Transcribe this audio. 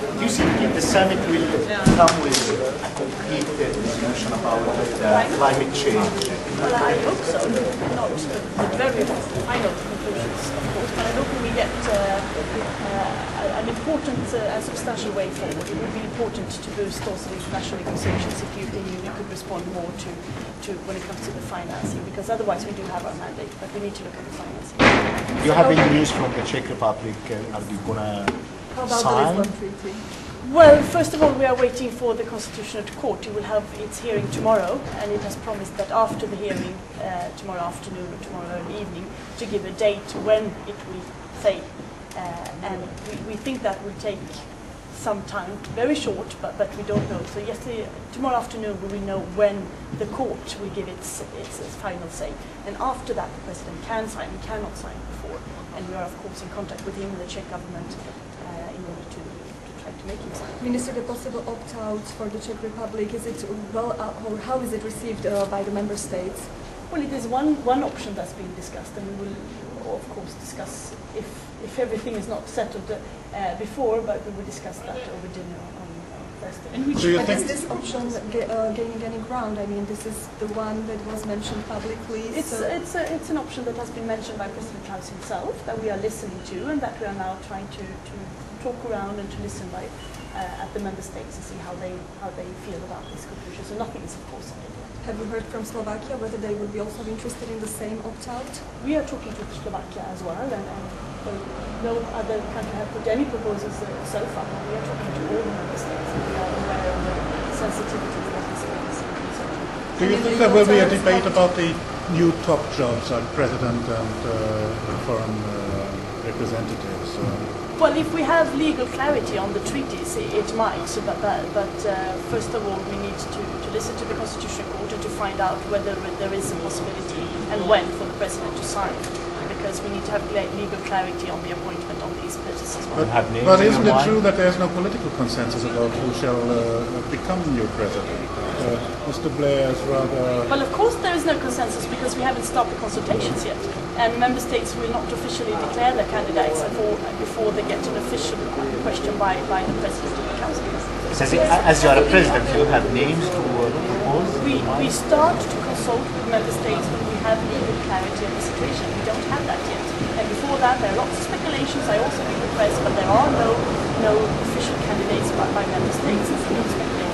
Do you think the summit will come with a concrete resolution about climate change? Well, I hope so. Not the very final conclusions, of course, but I hope we get an important and substantial way forward. It would be important to boost also the international negotiations if you could respond more to when it comes to the financing, because otherwise we do have our mandate, but we need to look at the financing. Do you have any news from the Czech Republic? Are you going to sign? The Lisbon Treaty? Well, first of all, we are waiting for the Constitutional Court. It will have its hearing tomorrow, and it has promised that after the hearing, tomorrow afternoon or tomorrow early evening, to give a date when it will say. And we think that will take some time, very short, but we don't know. So tomorrow afternoon we will know when the court will give its final say. And after that, the president can sign. He cannot sign before. And we are, of course, in contact with him and the Czech government in order to try to make him sign. Minister, the possible opt-out for the Czech Republic, is it well, or how is it received by the member states? Well, it is one option that's being discussed, and we will, of course, discuss if everything is not settled before, but we will discuss that over dinner on Thursday. And is this option gaining any ground? I mean, this is the one that was mentioned publicly. It's an option that has been mentioned by President Klaus himself, that we are listening to, and that we are now trying to talk around and to listen at the member states and see how they feel about this conclusion. So nothing is, of course, on it. Have you heard from Slovakia whether they would be also interested in the same opt-out? We are talking to Slovakia as well, and no other country has put any proposals so far. We are talking to all the member states, and we are aware of the sensitivities that this is. Do you think there will be a debate about the new top jobs like president and foreign representatives? Well, if we have legal clarity on the treaties, it might. But first of all, we need to listen to the Constitutional Court and to find out whether there is a possibility and when for the president to sign, because we need to have legal clarity on the appointment on these posts as well. But isn't it true that there is no political consensus about who shall become new president? Mr. Blair is rather... Well, of course there is no consensus because we haven't started consultations yet. And member states will not officially declare their candidates before they get an official question by the President of the Council. So as you are a president, you have names to propose? We start to consult with member states when we have legal clarity on the situation. We don't have that yet. And before that, there are lots of speculations. I also read the press, but there are no official candidates by member states. It's not speculated.